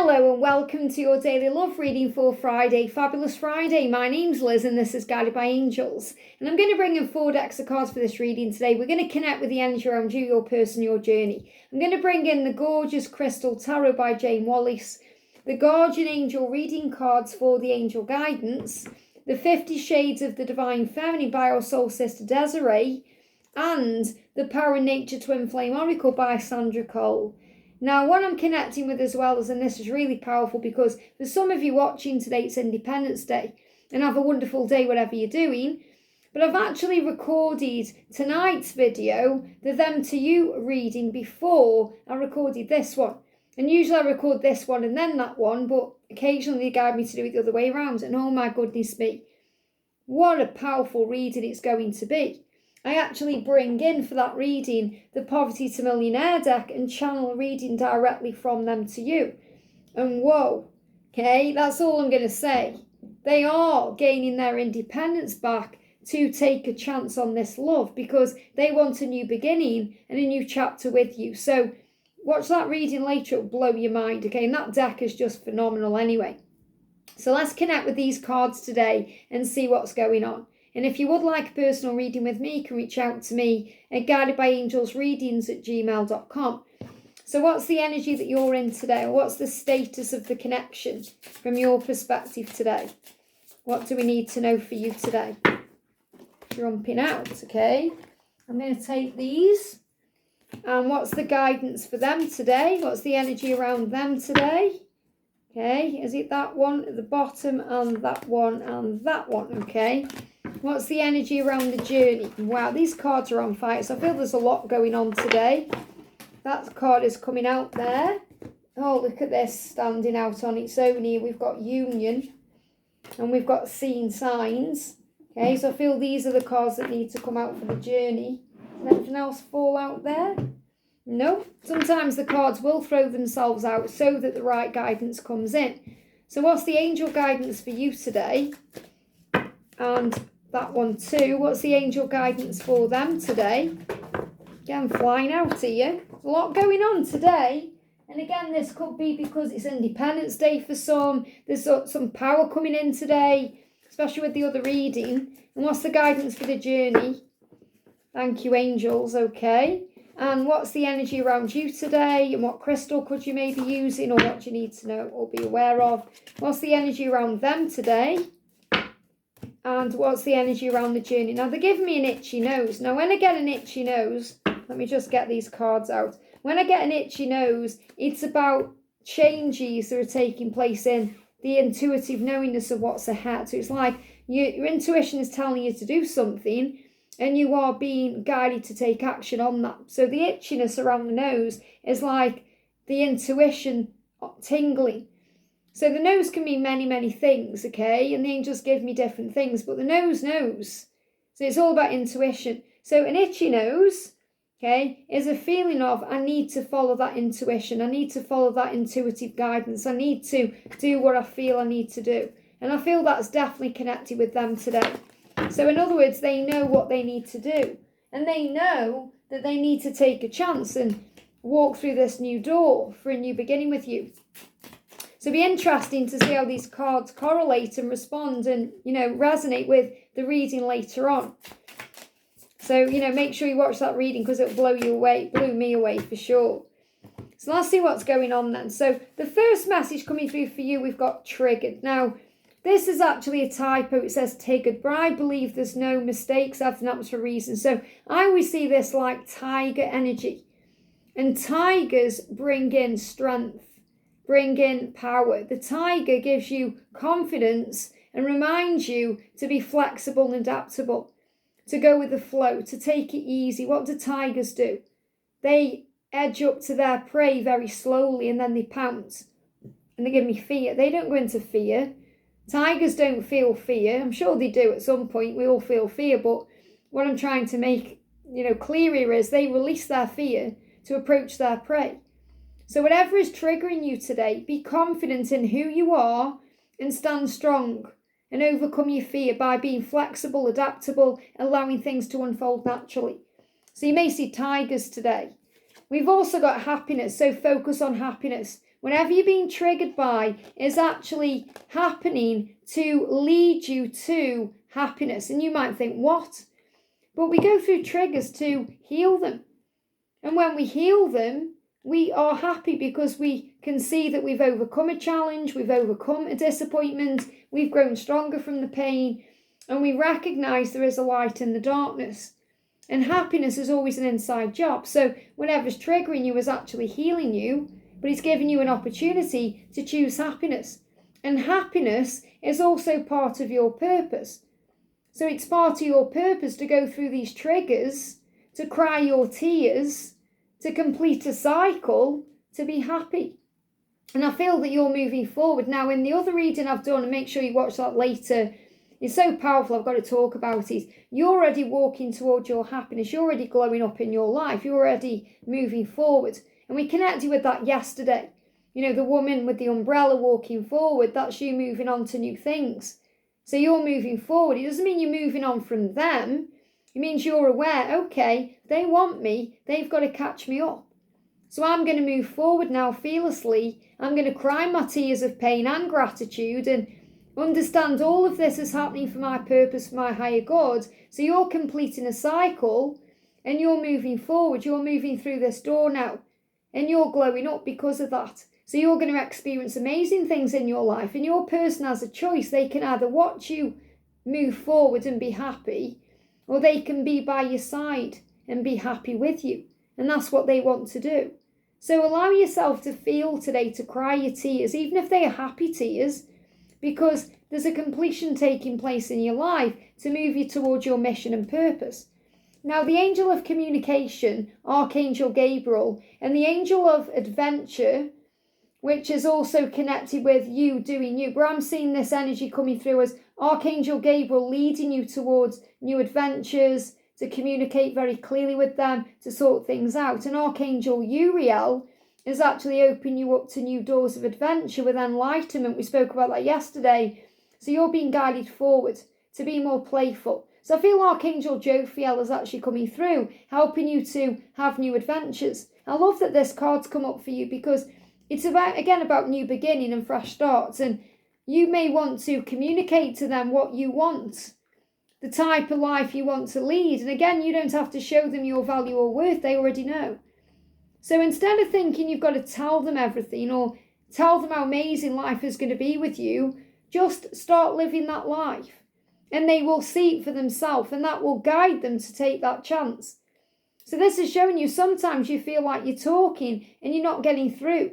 Hello and welcome to your daily love reading for Friday, Fabulous Friday. My name's Liz and this is Guided by Angels. And I'm going to bring in 4 decks of cards for this reading today. We're going to connect with the energy around you, your person, your journey. I'm going to bring in the gorgeous Crystal Tarot by Jayne Wallace, the Guardian Angel reading cards for the Angel Guidance, the 50 Shades of the Divine Feminine by our soul sister Desiree, and the Power in Nature Twin Flame Oracle by Sandra. Now, what I'm connecting with as well is, and this is really powerful because for some of you watching today, it's Independence Day, and have a wonderful day, whatever you're doing. But I've actually recorded tonight's video, the Them to You reading, before I recorded this one. And usually I record this one and then that one, but occasionally they guide me to do it the other way around. And oh my goodness me, what a powerful reading it's going to be. I actually bring in for that reading the Poverty to Millionaire deck and channel reading directly from Them to You. And whoa, okay, that's all I'm going to say. They are gaining their independence back to take a chance on this love because they want a new beginning and a new chapter with you. So watch that reading later, it'll blow your mind, okay? And that deck is just phenomenal anyway. So let's connect with these cards today and see what's going on. And if you would like a personal reading with me, you can reach out to me at guidedbyangelsreadings@gmail.com. So what's the energy that you're in today? Or what's the status of the connection from your perspective today? What do we need to know for you today? Jumping out, okay? I'm going to take these. And what's the guidance for them today? What's the energy around them today? Okay, is it that one at the bottom and that one and that one? Okay. What's the energy around the journey? Wow, these cards are on fire. So I feel there's a lot going on today. That card is coming out there. Oh, look at this standing out on its own here. We've got union and we've got seeing signs. Okay, so I feel these are the cards that need to come out for the journey. Does anything else fall out there? No. Sometimes the cards will throw themselves out so that the right guidance comes in. So what's the angel guidance for you today? And that one too. What's the angel guidance for them today? Again, flying out here. There's a lot going on today. And again, this could be because it's Independence Day for some. There's some power coming in today, especially with the other reading. And what's the guidance for the journey? Thank you, angels. Okay. And what's the energy around you today? And what crystal could you maybe using, or what do you need to know or be aware of? What's the energy around them today? And what's the energy around the journey? Now, they're giving me an itchy nose. Now, when I get an itchy nose, let me just get these cards out. When I get an itchy nose, it's about changes that are taking place in the intuitive knowingness of what's ahead. So it's like your intuition is telling you to do something and you are being guided to take action on that. So the itchiness around the nose is like the intuition tingling. So the nose can mean many, many things, okay? And the angels give me different things, but the nose knows. So it's all about intuition. So an itchy nose, okay, is a feeling of, I need to follow that intuition. I need to follow that intuitive guidance. I need to do what I feel I need to do. And I feel that's definitely connected with them today. So in other words, they know what they need to do. And they know that they need to take a chance and walk through this new door for a new beginning with you. So it'll be interesting to see how these cards correlate and respond and, resonate with the reading later on. So, make sure you watch that reading because it'll blew me away for sure. So let's see what's going on then. So the first message coming through for you, we've got triggered. Now, this is actually a typo. It says triggered, but I believe there's no mistakes. Everything happens for a reason. So I always see this like tiger energy. And tigers bring in strength. Bring in power. The tiger gives you confidence and reminds you to be flexible and adaptable, to go with the flow, to take it easy. What do tigers do? They edge up to their prey very slowly and then they pounce. And they give me fear. They don't go into fear. Tigers don't feel fear. I'm sure they do at some point. We all feel fear. But what I'm trying to make clear here is they release their fear to approach their prey. So whatever is triggering you today, be confident in who you are and stand strong and overcome your fear by being flexible, adaptable, allowing things to unfold naturally. So you may see tigers today. We've also got happiness, so focus on happiness. whatever you're being triggered by is actually happening to lead you to happiness. And you might think, what? But we go through triggers to heal them. And when we heal them, we are happy because we can see that we've overcome a challenge, we've overcome a disappointment, we've grown stronger from the pain, and we recognize there is a light in the darkness. And happiness is always an inside job. So whatever's triggering you is actually healing you, but it's giving you an opportunity to choose happiness. And happiness is also part of your purpose. So it's part of your purpose to go through these triggers, to cry your tears, to complete a cycle, to be happy. And I feel that you're moving forward. Now, in the other reading I've done, and make sure you watch that later, it's so powerful, I've got to talk about it. You're already walking towards your happiness. You're already glowing up in your life. You're already moving forward. And we connected with that yesterday. You know, the woman with the umbrella walking forward, that's you moving on to new things. So you're moving forward. It doesn't mean you're moving on from them. It means you're aware, okay, they want me. They've got to catch me up. So I'm going to move forward now fearlessly. I'm going to cry my tears of pain and gratitude and understand all of this is happening for my purpose, for my higher good. So you're completing a cycle and you're moving forward. You're moving through this door now and you're glowing up because of that. So you're going to experience amazing things in your life, and your person has a choice. They can either watch you move forward and be happy, or they can be by your side and be happy with you. And that's what they want to do. So allow yourself to feel today, to cry your tears, even if they are happy tears, because there's a completion taking place in your life to move you towards your mission and purpose. Now, the angel of communication, Archangel Gabriel, and the angel of adventure, which is also connected with you doing you. But I'm seeing this energy coming through as Archangel Gabriel leading you towards new adventures, to communicate very clearly with them, to sort things out. And Archangel Uriel is actually opening you up to new doors of adventure with enlightenment. We spoke about that yesterday. So you're being guided forward to be more playful. So I feel Archangel Jophiel is actually coming through, helping you to have new adventures. I love that this card's come up for you because it's about new beginning and fresh starts. And you may want to communicate to them what you want, the type of life you want to lead. And again, you don't have to show them your value or worth. They already know. So instead of thinking you've got to tell them everything or tell them how amazing life is going to be with you, just start living that life. And they will see it for themselves, and that will guide them to take that chance. So this is showing you sometimes you feel like you're talking and you're not getting through,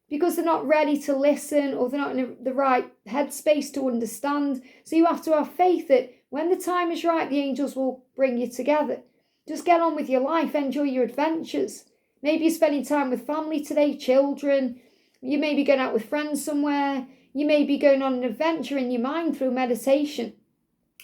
because they're not ready to listen, or they're not in the right headspace to understand. So you have to have faith that when the time is right, the angels will bring you together. Just get on with your life, enjoy your adventures. Maybe you're spending time with family today, children. You may be going out with friends somewhere. You may be going on an adventure in your mind through meditation.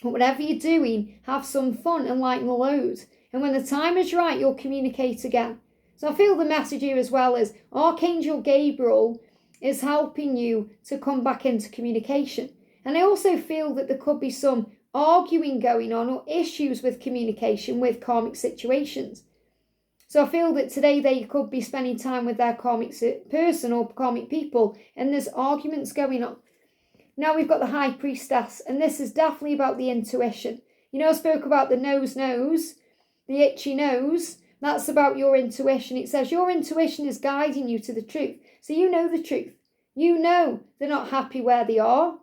But whatever you're doing, have some fun and lighten the load. And when the time is right, you'll communicate again. So I feel the message here as well is Archangel Gabriel is helping you to come back into communication. And I also feel that there could be some arguing going on or issues with communication with karmic situations. So I feel that today they could be spending time with their karmic person or karmic people, and there's arguments going on. Now we've got the High Priestess, and this is definitely about the intuition. You know, I spoke about the nose, the itchy nose. That's about your intuition. It says your intuition is guiding you to the truth. So you know the truth. You know they're not happy where they are.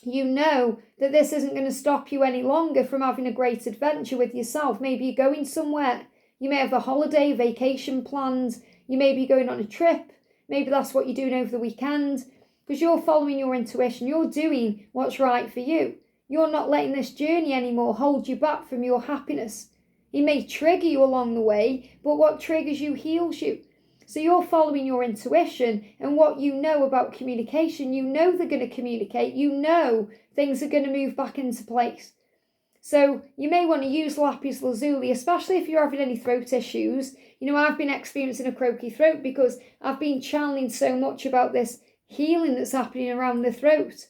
You know that this isn't going to stop you any longer from having a great adventure with yourself. Maybe you're going somewhere. You may have a holiday, vacation plans. You may be going on a trip. Maybe that's what you're doing over the weekend. Because you're following your intuition. You're doing what's right for you. You're not letting this journey anymore hold you back from your happiness. It may trigger you along the way, but what triggers you heals you. So you're following your intuition and what you know about communication. You know they're going to communicate. You know things are going to move back into place. So you may want to use lapis lazuli, especially if you're having any throat issues. You know, I've been experiencing a croaky throat because I've been channeling so much about this healing that's happening around the throat.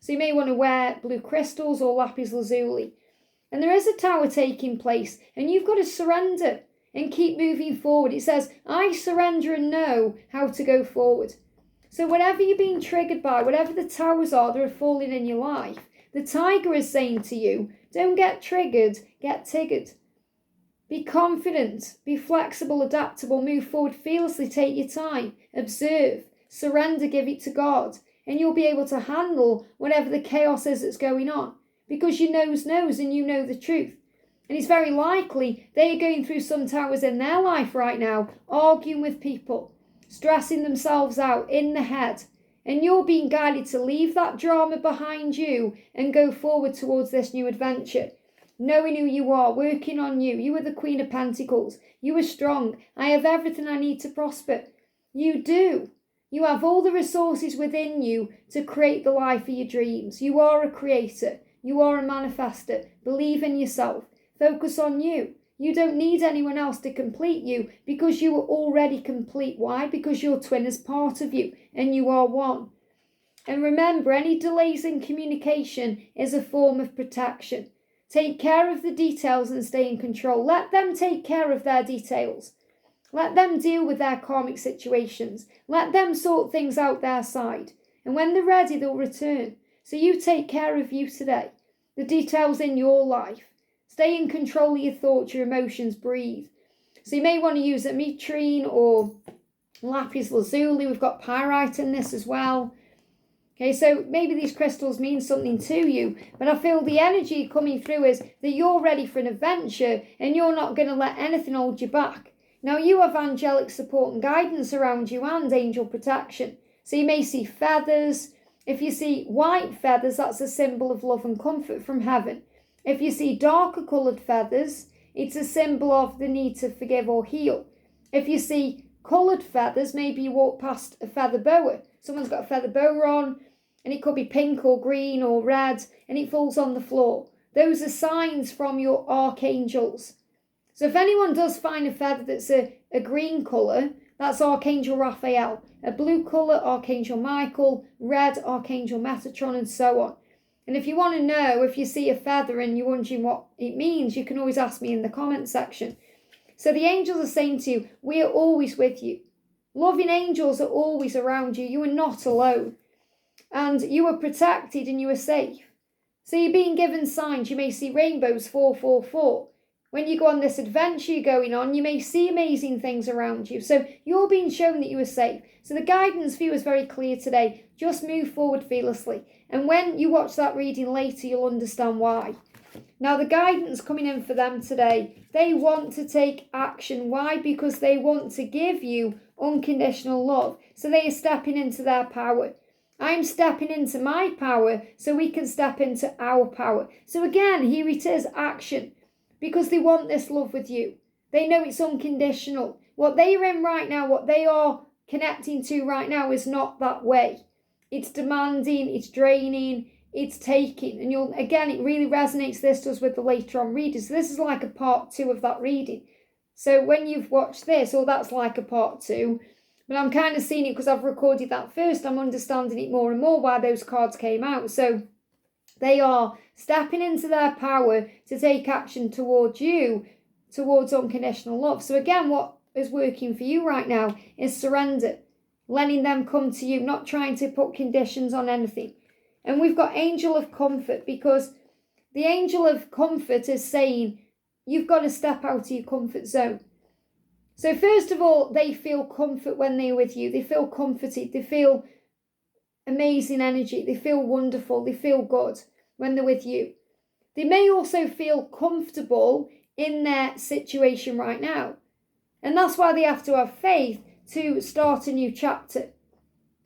So you may want to wear blue crystals or lapis lazuli. And there is a tower taking place, and you've got to surrender and keep moving forward. It says, I surrender and know how to go forward. So whatever you're being triggered by, whatever the towers are that are falling in your life, the tiger is saying to you, don't get triggered, get tiggered. Be confident, be flexible, adaptable, move forward fearlessly, take your time, observe, surrender, give it to God, and you'll be able to handle whatever the chaos is that's going on, because your nose knows and you know the truth. And it's very likely they're going through some towers in their life right now, arguing with people, stressing themselves out in the head, and you're being guided to leave that drama behind you and go forward towards this new adventure. Knowing who you are, working on you. You are the Queen of Pentacles. You are strong. I have everything I need to prosper. You do. You have all the resources within you to create the life of your dreams. You are a creator. You are a manifester. Believe in yourself. Focus on you. You don't need anyone else to complete you because you are already complete. Why? Because your twin is part of you and you are one. And remember, any delays in communication is a form of protection. Take care of the details and stay in control. Let them take care of their details. Let them deal with their karmic situations. Let them sort things out their side. And when they're ready, they'll return. So you take care of you today. The details in your life. Stay in control of your thoughts, your emotions, breathe. So you may want to use a metrine or lapis lazuli. We've got pyrite in this as well. Okay, so maybe these crystals mean something to you, but I feel the energy coming through is that you're ready for an adventure and you're not going to let anything hold you back. Now, you have angelic support and guidance around you and angel protection. So you may see feathers. If you see white feathers, that's a symbol of love and comfort from heaven. If you see darker coloured feathers, it's a symbol of the need to forgive or heal. If you see coloured feathers, maybe you walk past a feather boa. Someone's got a feather boa on, and it could be pink or green or red, and it falls on the floor. Those are signs from your archangels. So if anyone does find a feather that's a green colour, that's Archangel Raphael. A blue colour, Archangel Michael. Red, Archangel Metatron, and so on. And if you want to know, if you see a feather and you're wondering what it means, you can always ask me in the comment section. So the angels are saying to you, we are always with you. Loving angels are always around you. You are not alone. And you are protected and you are safe. So you're being given signs. You may see rainbows, 444. When you go on this adventure you're going on, you may see amazing things around you. So you're being shown that you are safe. So the guidance for you is very clear today. Just move forward fearlessly. And when you watch that reading later, you'll understand why. Now, the guidance coming in for them today, they want to take action. Why? Because they want to give you unconditional love. So they are stepping into their power. I'm stepping into my power so we can step into our power. So again, here it is, action. Because they want this love with you. They know it's unconditional. What they are in right now, what they are connecting to right now is not that way. It's demanding, it's draining, it's taking. And you'll, again, it really resonates, this does, with the later on readers. So this is like a part 2 of that reading. So when you've watched this, that's like a part 2. But I'm kind of seeing it because I've recorded that first. I'm understanding it more and more why those cards came out. So they are stepping into their power to take action towards you, towards unconditional love. So again, what is working for you right now is surrender. Letting them come to you, not trying to put conditions on anything. And we've got angel of comfort, because the angel of comfort is saying you've got to step out of your comfort zone. So first of all, they feel comfort when they're with you. They feel comforted. They feel amazing energy. They feel wonderful. They feel good when they're with you. They may also feel comfortable in their situation right now. And that's why they have to have faith to start a new chapter.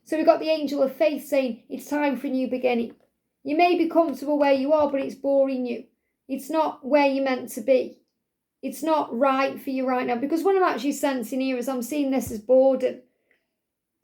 So we've got the angel of faith saying it's time for a new beginning. You may be comfortable where you are, but it's boring you. It's not where you're meant to be. It's not right for you right now. Because what I'm actually sensing here is I'm seeing this as boredom.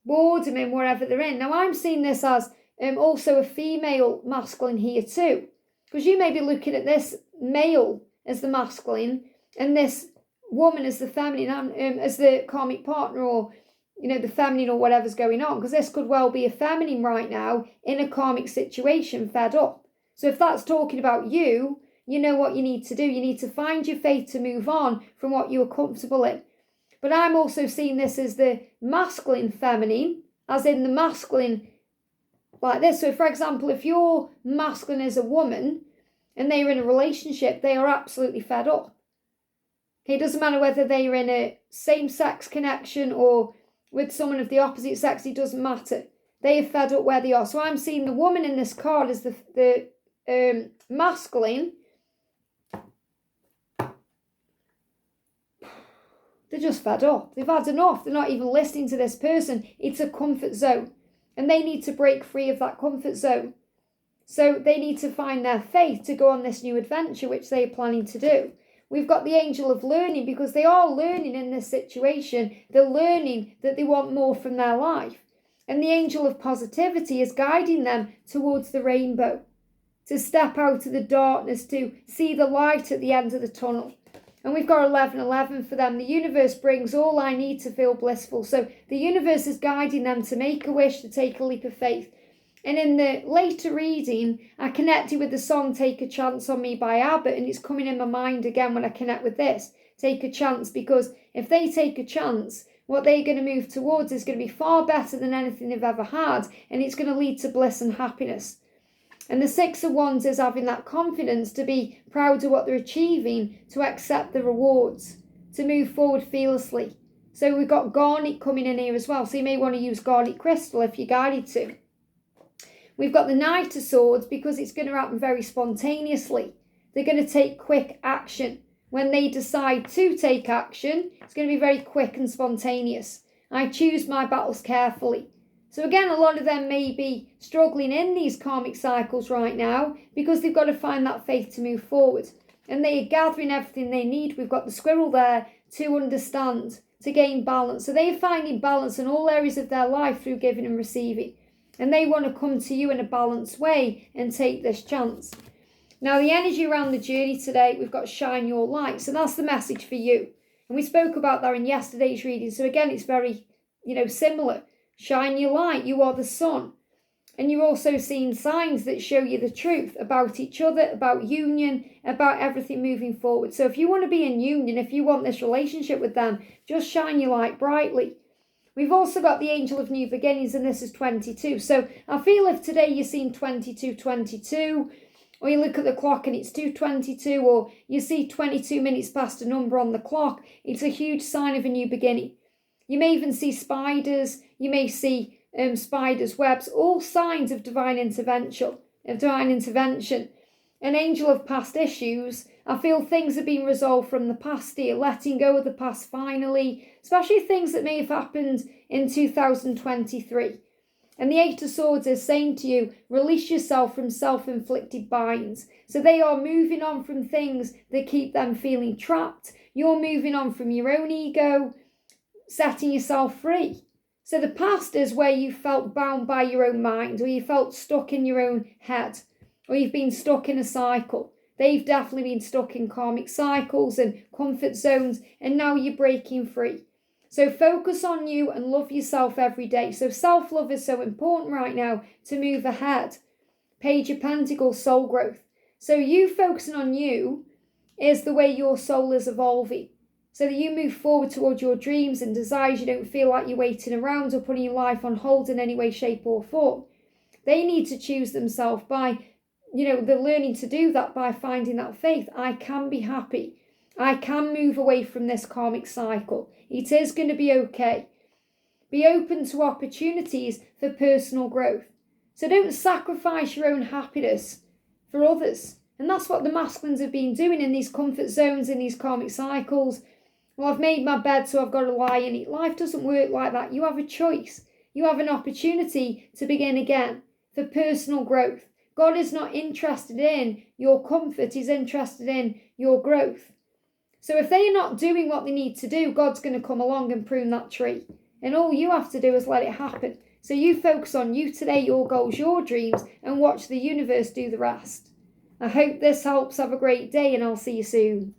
Boredom in wherever they're in. Now I'm seeing this as also a female masculine here too. Because you may be looking at this male as the masculine and this woman as the feminine, as the karmic partner, or the feminine, or whatever's going on. Because this could well be a feminine right now in a karmic situation, fed up. So if that's talking about you, you know what you need to do. You need to find your faith to move on from what you're comfortable in. But I'm also seeing this as the masculine feminine, as in the masculine like this. So for example, if your masculine is a woman and they're in a relationship, they are absolutely fed up. Okay, it doesn't matter whether they're in a same-sex connection or with someone of the opposite sex, it doesn't matter. They are fed up where they are. So I'm seeing the woman in this card as the masculine. They're just fed up. They've had enough. They're not even listening to this person. It's a comfort zone. And they need to break free of that comfort zone. So they need to find their faith to go on this new adventure, which they are planning to do. We've got the angel of learning because they are learning in this situation. They're learning that they want more from their life. And the angel of positivity is guiding them towards the rainbow, to step out of the darkness, to see the light at the end of the tunnel. And we've got 11:11 for them. The universe brings all I need to feel blissful. So the universe is guiding them to make a wish, to take a leap of faith. And in the later reading, I connected with the song Take a Chance on Me by Abbott, and it's coming in my mind again when I connect with this. Take a chance, because if they take a chance, what they're going to move towards is going to be far better than anything they've ever had, and it's going to lead to bliss and happiness. And the 6 of Wands is having that confidence to be proud of what they're achieving, to accept the rewards, to move forward fearlessly. So we've got garnet coming in here as well. So you may want to use garnet crystal if you're guided to. We've got the Knight of Swords because it's going to happen very spontaneously. They're going to take quick action. When they decide to take action, it's going to be very quick and spontaneous. I choose my battles carefully. So again, a lot of them may be struggling in these karmic cycles right now because they've got to find that faith to move forward. And they are gathering everything they need. We've got the squirrel there to understand, to gain balance. So they are finding balance in all areas of their life through giving and receiving. And they want to come to you in a balanced way and take this chance. Now, the energy around the journey today, we've got shine your light. So that's the message for you. And we spoke about that in yesterday's reading. So again, it's very, similar. Shine your light. You are the sun. And you're also seeing signs that show you the truth about each other, about union, about everything moving forward. So if you want to be in union, if you want this relationship with them, just shine your light brightly. We've also got the Angel of New Beginnings, and this is 22. So I feel if today you're seeing 2222, or you look at the clock and it's 2:22, or you see 22 minutes past a number on the clock, it's a huge sign of a new beginning. You may even see spiders, you may see spiders' webs, all signs of divine intervention. An angel of past issues. I feel things are being resolved from the past here, letting go of the past finally, especially things that may have happened in 2023. And the 8 of Swords is saying to you, release yourself from self-inflicted binds. So they are moving on from things that keep them feeling trapped. You're moving on from your own ego, setting yourself free. So the past is where you felt bound by your own mind, or you felt stuck in your own head, or you've been stuck in a cycle. They've definitely been stuck in karmic cycles and comfort zones, and now you're breaking free. So focus on you and love yourself every day. So self-love is so important right now to move ahead. Page of Pentacles, soul growth. So you focusing on you is the way your soul is evolving. So that you move forward towards your dreams and desires. You don't feel like you're waiting around or putting your life on hold in any way, shape or form. They need to choose themselves by, they're learning to do that by finding that faith. I can be happy. I can move away from this karmic cycle. It is going to be okay. Be open to opportunities for personal growth. So don't sacrifice your own happiness for others. And that's what the masculines have been doing in these comfort zones, in these karmic cycles. Well, I've made my bed, so I've got to lie in it. Life doesn't work like that. You have a choice. You have an opportunity to begin again for personal growth. God is not interested in your comfort. He's interested in your growth. So if they are not doing what they need to do, God's going to come along and prune that tree. And all you have to do is let it happen. So you focus on you today, your goals, your dreams, and watch the universe do the rest. I hope this helps. Have a great day, and I'll see you soon.